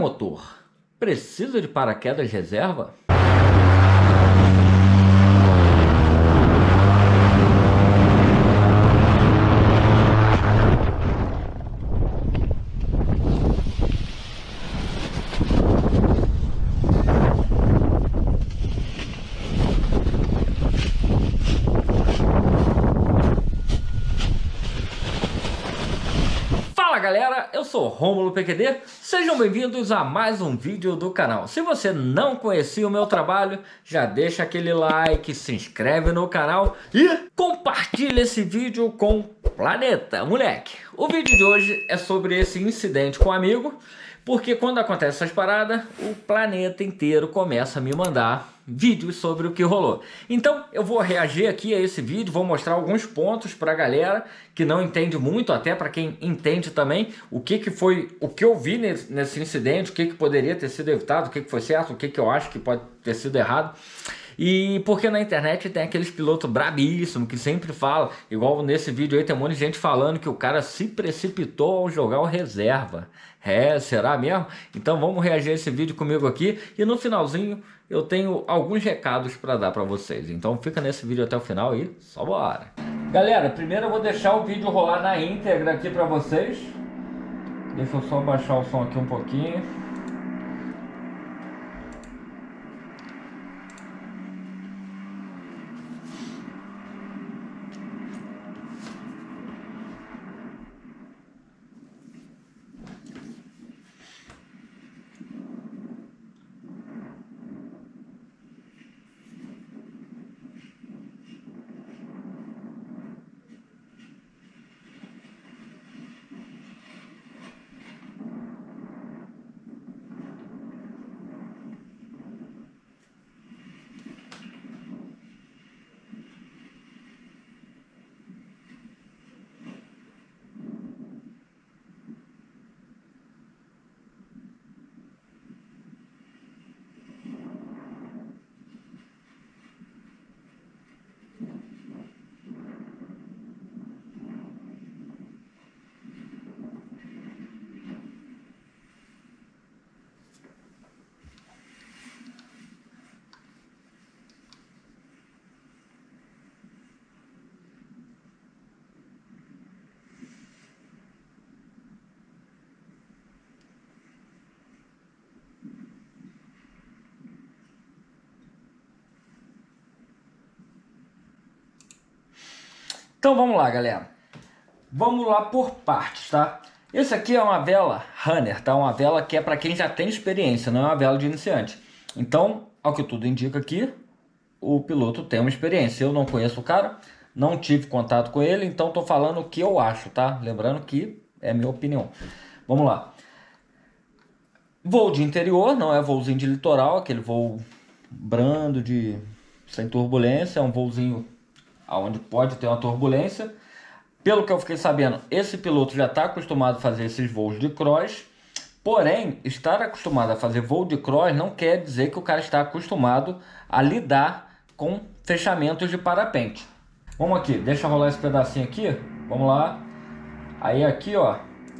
motor, precisa de paraquedas reserva? Fala galera, eu sou Rômulo PQD, sejam bem-vindos a mais um vídeo do canal. Se você não conhecia o meu trabalho, já deixa aquele like, se inscreve no canal e compartilha esse vídeo com o planeta, moleque. O vídeo de hoje é sobre esse incidente com um amigo, porque quando acontece essas paradas, o planeta inteiro começa a me mandar vídeos sobre o que rolou. Então eu vou reagir aqui a esse vídeo, vou mostrar alguns pontos pra galera que não entende muito, até para quem entende também, o que foi, o que eu vi nesse incidente, o que poderia ter sido evitado, o que foi certo, o que eu acho que pode ter sido errado. E porque na internet tem aqueles pilotos brabíssimos que sempre falam, igual nesse vídeo aí tem um monte de gente falando que o cara se precipitou ao jogar o reserva. É, será mesmo? Então vamos reagir a esse vídeo comigo aqui e no finalzinho eu tenho alguns recados para dar para vocês. Então fica nesse vídeo até o final e só bora! Galera, primeiro eu vou deixar o vídeo rolar na íntegra aqui para vocês. Deixa eu só baixar o som aqui um pouquinho. Então vamos lá, galera. Vamos lá por partes, tá? Esse aqui é uma vela runner, tá? Uma vela que é para quem já tem experiência, não é uma vela de iniciante. Então, ao que tudo indica aqui, o piloto tem uma experiência. Eu não conheço o cara, não tive contato com ele, então tô falando o que eu acho, tá? Lembrando que é minha opinião. Vamos lá. Voo de interior, não é voozinho de litoral, aquele voo brando, sem turbulência, é um voozinho onde pode ter uma turbulência. Pelo que eu fiquei sabendo, esse piloto já está acostumado a fazer esses voos de cross, porém, estar acostumado a fazer voo de cross não quer dizer que o cara está acostumado a lidar com fechamentos de parapente. Vamos aqui, deixa rolar esse pedacinho aqui, vamos lá. Aí aqui, ó,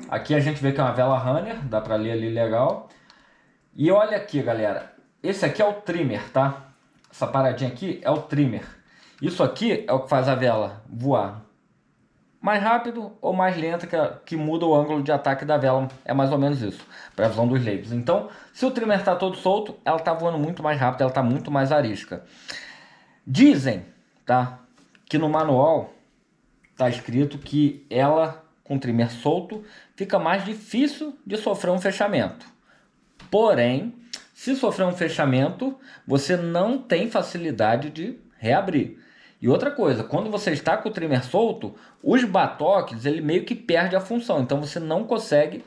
aqui a gente vê que é uma vela runner, dá para ler ali legal. E olha aqui, galera, esse aqui é o trimmer, tá? Essa paradinha aqui é o trimmer. Isso aqui é o que faz a vela voar mais rápido ou mais lenta, que muda o ângulo de ataque da vela. É mais ou menos isso, para a visão dos leigos. Então, se o trimmer está todo solto, ela está voando muito mais rápido, ela está muito mais arisca. Dizem, tá, que no manual está escrito que ela, com o trimmer solto, fica mais difícil de sofrer um fechamento. Porém, se sofrer um fechamento, você não tem facilidade de reabrir. E outra coisa, quando você está com o trimmer solto, os batoques, ele meio que perde a função. Então você não consegue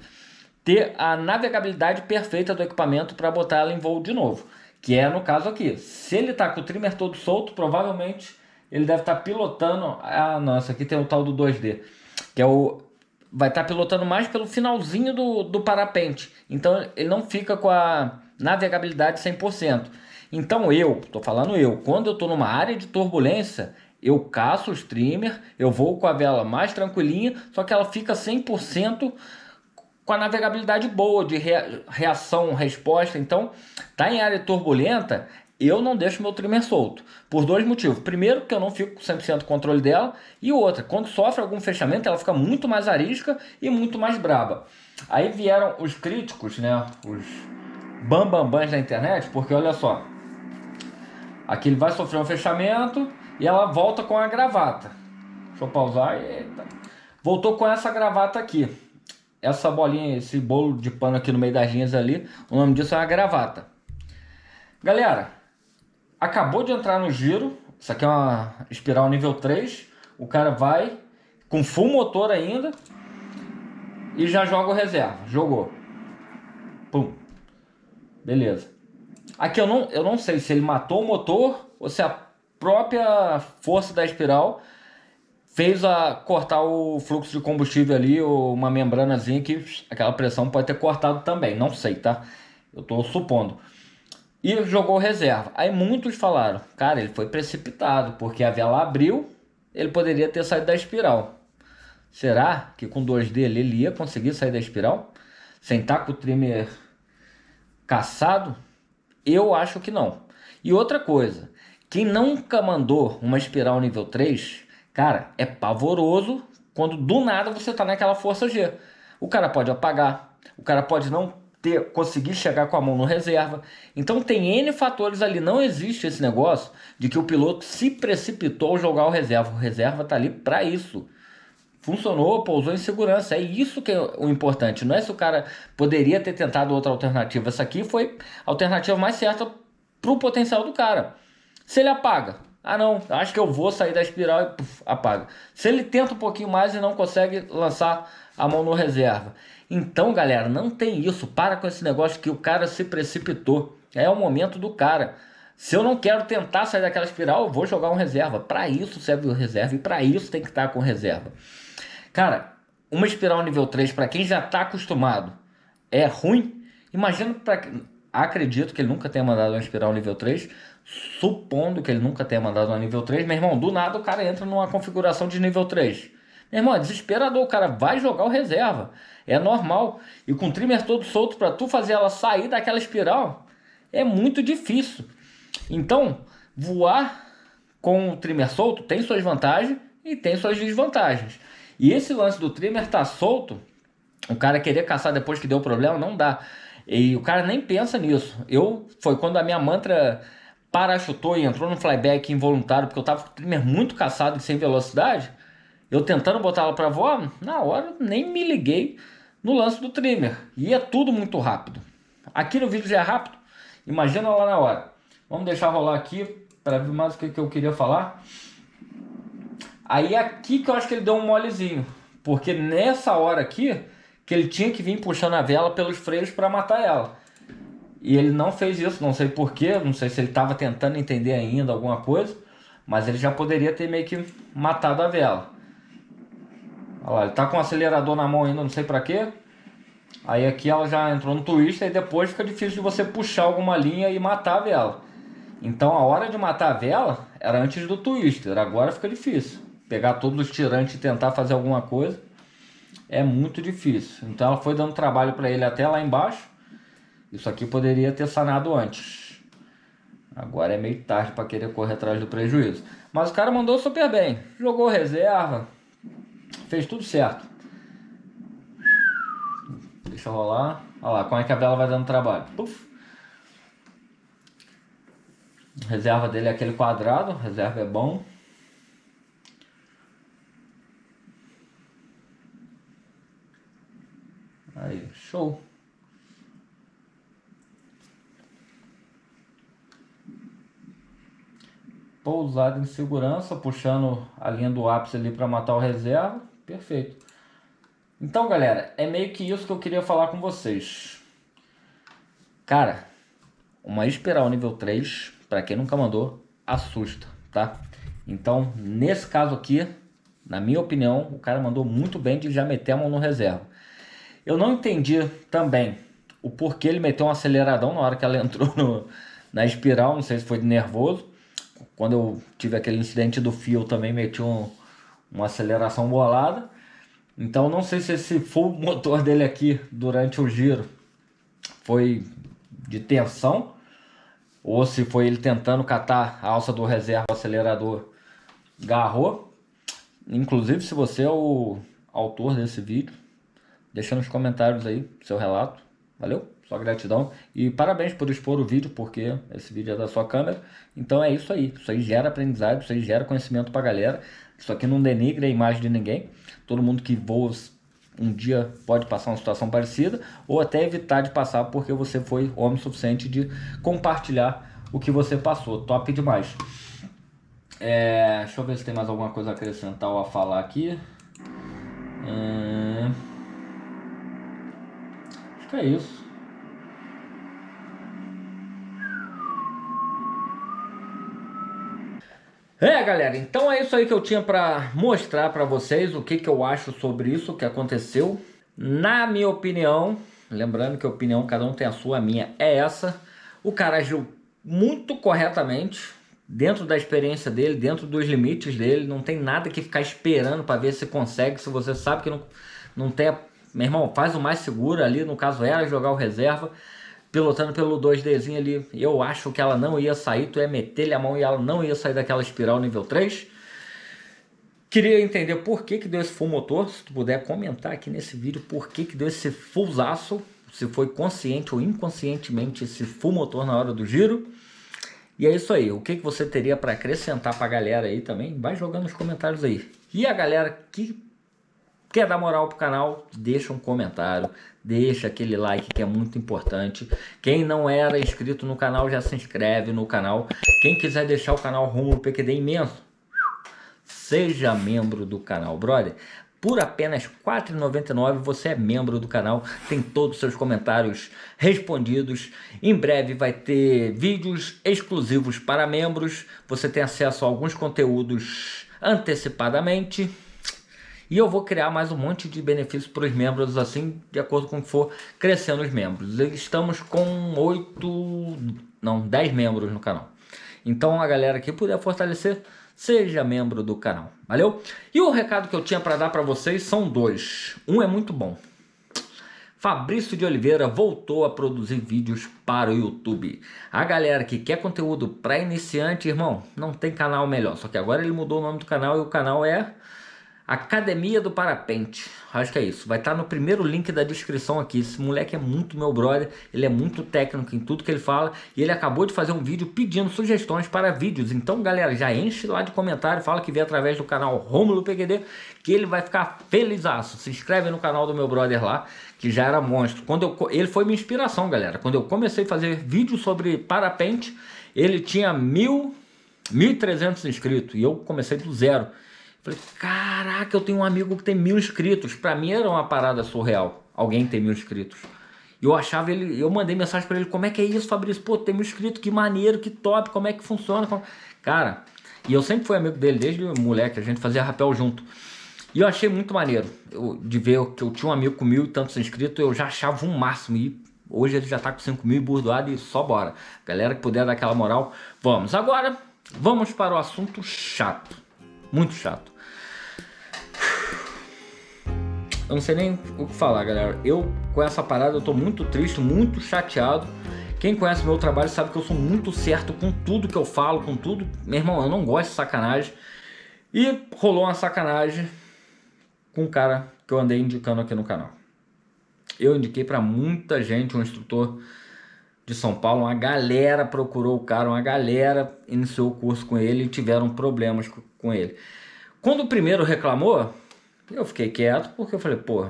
ter a navegabilidade perfeita do equipamento para botar ela em voo de novo. Que é no caso aqui. Se ele está com o trimmer todo solto, provavelmente ele deve estar pilotando... Ah, não, esse aqui tem o tal do 2D. Que é o... Vai estar pilotando mais pelo finalzinho do parapente. Então ele não fica com a navegabilidade 100%. Então quando eu estou numa área de turbulência, eu caço o streamer, eu vou com a vela mais tranquilinha, só que ela fica 100% com a navegabilidade boa, de reação, resposta. Então, tá em área turbulenta, eu não deixo meu trimmer solto. Por dois motivos. Primeiro, que eu não fico com 100% controle dela. E outra, quando sofre algum fechamento, ela fica muito mais arisca e muito mais braba. Aí vieram os críticos, né? Os bambambãs da internet, porque olha só. Aqui ele vai sofrer um fechamento e ela volta com a gravata. Deixa eu pausar. Eita. Voltou com essa gravata aqui. Essa bolinha, esse bolo de pano aqui no meio das linhas ali, o nome disso é uma gravata. Galera, acabou de entrar no giro. Isso aqui é uma espiral nível 3. O cara vai com full motor ainda e já joga o reserva. Jogou. Pum. Beleza. Aqui eu não sei se ele matou o motor ou se a própria força da espiral fez cortar o fluxo de combustível ali, ou uma membranazinha que aquela pressão pode ter cortado também. Não sei, tá? Eu tô supondo. E jogou reserva. Aí muitos falaram, cara, ele foi precipitado, porque a vela abriu, ele poderia ter saído da espiral. Será que com 2D ele ia conseguir sair da espiral? Sem estar com o trimmer caçado? Eu acho que não. E outra coisa, quem nunca mandou uma espiral nível 3, cara, é pavoroso quando do nada você tá naquela força G. O cara pode apagar, o cara pode não conseguir chegar com a mão no reserva. Então tem N fatores ali. Não existe esse negócio de que o piloto se precipitou ao jogar o reserva. O reserva tá ali para isso. Funcionou, pousou em segurança. É isso que é o importante. Não é se o cara poderia ter tentado outra alternativa. Essa aqui foi a alternativa mais certa pro potencial do cara. Se ele apaga, ah não, acho que eu vou sair da espiral e puf, apaga. Se ele tenta um pouquinho mais e não consegue lançar a mão no reserva. Então, galera, não tem isso. Para com esse negócio que o cara se precipitou. É o momento do cara. Se eu não quero tentar sair daquela espiral, eu vou jogar um reserva. Para isso serve o reserva e para isso tem que estar com reserva. Cara, uma espiral nível 3, para quem já está acostumado, é ruim. Imagina para... Acredito que ele nunca tenha mandado uma espiral nível 3. Supondo que ele nunca tenha mandado uma nível 3. Meu irmão, do nada o cara entra numa configuração de nível 3. Meu irmão, é desesperador. O cara vai jogar o reserva. É normal. E com o trimmer todo solto, para tu fazer ela sair daquela espiral, é muito difícil. Então, voar com o trimmer solto tem suas vantagens e tem suas desvantagens. E esse lance do trimmer tá solto, o cara querer caçar depois que deu problema, não dá. E o cara nem pensa nisso. Foi quando a minha mantra parachutou e entrou no flyback involuntário, porque eu tava com o trimmer muito caçado e sem velocidade. Eu tentando botar ela para voar, na hora nem me liguei no lance do trimmer. E é tudo muito rápido. Aqui no vídeo já é rápido. Imagina lá na hora. Vamos deixar rolar aqui para ver mais o que eu queria falar. Aí aqui que eu acho que ele deu um molezinho. Porque nessa hora aqui que ele tinha que vir puxando a vela pelos freios para matar ela. E ele não fez isso, não sei porquê. Não sei se ele estava tentando entender ainda alguma coisa. Mas ele já poderia ter meio que matado a vela. Olha lá, ele tá com o acelerador na mão ainda, não sei pra quê. Aí aqui ela já entrou no twister e depois fica difícil de você puxar alguma linha e matar a vela. Então a hora de matar a vela era antes do twister, agora fica difícil. Pegar todos os tirantes e tentar fazer alguma coisa é muito difícil. Então ela foi dando trabalho pra ele até lá embaixo. Isso aqui poderia ter sanado antes. Agora é meio tarde pra querer correr atrás do prejuízo. Mas o cara mandou super bem. Jogou reserva. Fez tudo certo. Deixa eu rolar. Olha lá, como é que a vela vai dando trabalho. Puf. Reserva dele é aquele quadrado. Reserva é bom. Aí, show. Pousada em segurança, puxando a linha do ápice ali para matar o reserva. Perfeito. Então, galera, é meio que isso que eu queria falar com vocês. Cara, uma espiral nível 3, para quem nunca mandou, assusta, tá? Então, nesse caso aqui, na minha opinião, o cara mandou muito bem de já meter a mão no reserva. Eu não entendi também o porquê ele meteu um aceleradão na hora que ela entrou na espiral, não sei se foi de nervoso. Quando eu tive aquele incidente do fio, eu também meti uma aceleração bolada. Então não sei se esse full motor dele aqui durante o giro foi de tensão ou se foi ele tentando catar a alça do reserva, o acelerador garrou. Inclusive, se você é o autor desse vídeo, deixa nos comentários aí seu relato. Valeu? Só gratidão. E parabéns por expor o vídeo, porque esse vídeo é da sua câmera. Então é isso aí. Isso aí gera aprendizado, isso aí gera conhecimento pra galera. Isso aqui não denigra a imagem de ninguém. Todo mundo que voa um dia pode passar uma situação parecida, ou até evitar de passar, porque você foi homem suficiente de compartilhar o que você passou. Top demais. Deixa eu ver se tem mais alguma coisa a acrescentar ou a falar aqui. Acho que é isso. Galera, então é isso aí que eu tinha pra mostrar pra vocês, o que que eu acho sobre isso, o que aconteceu. Na minha opinião, lembrando que a opinião cada um tem a sua, a minha é essa. O cara agiu muito corretamente, dentro da experiência dele, dentro dos limites dele. Não tem nada que ficar esperando pra ver se consegue, se você sabe que não tem... Meu irmão, faz o mais seguro ali, no caso era jogar o reserva. Pilotando pelo 2Dzinho ali, eu acho que ela não ia sair, tu ia meter-lhe a mão e ela não ia sair daquela espiral nível 3. Queria entender por que que deu esse full motor, se tu puder comentar aqui nesse vídeo por que que deu esse fullzaço, se foi consciente ou inconscientemente esse full motor na hora do giro. E é isso aí, o que que você teria para acrescentar pra galera aí também, vai jogando nos comentários aí. E a galera que quer dar moral pro canal, deixa um comentário, deixa aquele like que é muito importante. Quem não era inscrito no canal já se inscreve no canal. Quem quiser deixar o canal Rômulo PQD imenso, seja membro do canal, brother. Por apenas R$ 4,99 você é membro do canal, tem todos os seus comentários respondidos. Em breve vai ter vídeos exclusivos para membros, você tem acesso a alguns conteúdos antecipadamente. E eu vou criar mais um monte de benefícios para os membros, assim, de acordo com o que for crescendo os membros. Estamos com 10 membros no canal. Então a galera que puder fortalecer, seja membro do canal. Valeu? E o recado que eu tinha para dar para vocês são dois. Um é muito bom. Fabrício de Oliveira voltou a produzir vídeos para o YouTube. A galera que quer conteúdo para iniciante, irmão, não tem canal melhor. Só que agora ele mudou o nome do canal e o canal é Academia do Parapente. Acho que é isso. Vai estar no primeiro link da descrição aqui. Esse moleque é muito meu brother. Ele é muito técnico em tudo que ele fala. E ele acabou de fazer um vídeo pedindo sugestões para vídeos. Então, galera, já enche lá de comentário. Fala que veio através do canal Rômulo PQD, que ele vai ficar felizaço. Se inscreve no canal do meu brother lá, que já era monstro. Ele foi minha inspiração, galera. Quando eu comecei a fazer vídeos sobre parapente, ele tinha 1.300 inscritos. E eu comecei do zero. Falei, caraca, eu tenho um amigo que tem 1.000 inscritos. Pra mim era uma parada surreal. Alguém tem 1.000 inscritos. E eu achava ele, eu mandei mensagem pra ele, como é que é isso, Fabrício? Pô, tem 1.000 inscritos, que maneiro, que top, como é que funciona? Cara, e eu sempre fui amigo dele, desde moleque, a gente fazia rapel junto. E eu achei muito maneiro de ver que eu tinha um amigo com 1.000 e tantos inscritos, eu já achava um máximo. E hoje ele já tá com 5.000 burdoado e só bora. Galera que puder dar aquela moral, vamos. Agora, vamos para o assunto chato. Muito chato. Eu não sei nem o que falar, galera. Eu, com essa parada, eu tô muito triste, muito chateado. Quem conhece meu trabalho sabe que eu sou muito certo com tudo que eu falo, com tudo. Meu irmão, eu não gosto de sacanagem. E rolou uma sacanagem com um cara que eu andei indicando aqui no canal. Eu indiquei pra muita gente, um instrutor de São Paulo. Uma galera procurou o cara, uma galera iniciou o curso com ele e tiveram problemas com ele. Quando o primeiro reclamou, eu fiquei quieto porque eu falei, pô,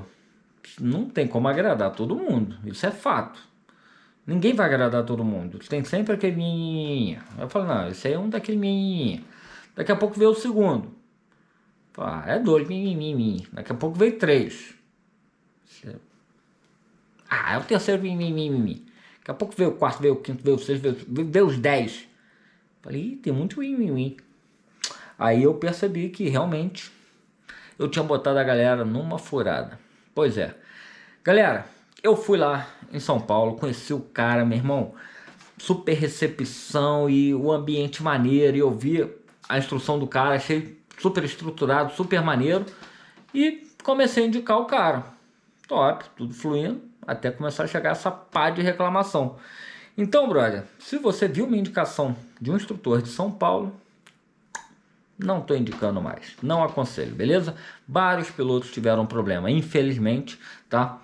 não tem como agradar todo mundo, isso é fato. Ninguém vai agradar todo mundo, tem sempre aquele menininho. Eu falei, não, esse aí é um daquele menininho. Daqui a pouco veio o segundo. É 2, mimimi. Daqui a pouco veio 3. É o terceiro, mimimi. Daqui a pouco veio o quarto, veio o quinto, veio o sexto, veio os 10. Falei, tem muito mimimi. Aí eu percebi que realmente eu tinha botado a galera numa furada. Pois é. Galera, eu fui lá em São Paulo, conheci o cara, meu irmão. Super recepção e o ambiente maneiro. E eu vi a instrução do cara, achei super estruturado, super maneiro. E comecei a indicar o cara. Top, tudo fluindo, até começar a chegar essa pá de reclamação. Então, brother, se você viu uma indicação de um instrutor de São Paulo, não estou indicando mais, não aconselho, beleza? Vários pilotos tiveram problema, infelizmente, tá?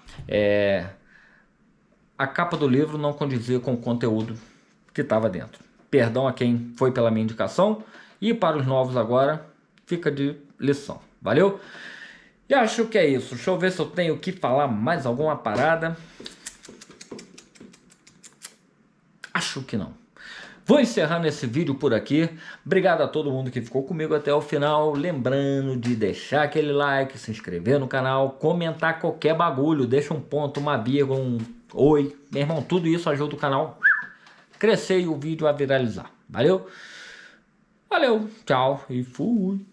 A capa do livro não condizia com o conteúdo que estava dentro. Perdão a quem foi pela minha indicação, e para os novos agora, fica de lição, valeu? E acho que é isso. Deixa eu ver se eu tenho que falar mais alguma parada. Acho que não. Vou encerrando esse vídeo por aqui. Obrigado a todo mundo que ficou comigo até o final. Lembrando de deixar aquele like, se inscrever no canal, comentar qualquer bagulho. Deixa um ponto, uma vírgula, um oi. Meu irmão, tudo isso ajuda o canal a crescer e o vídeo a viralizar. Valeu? Valeu, tchau e fui.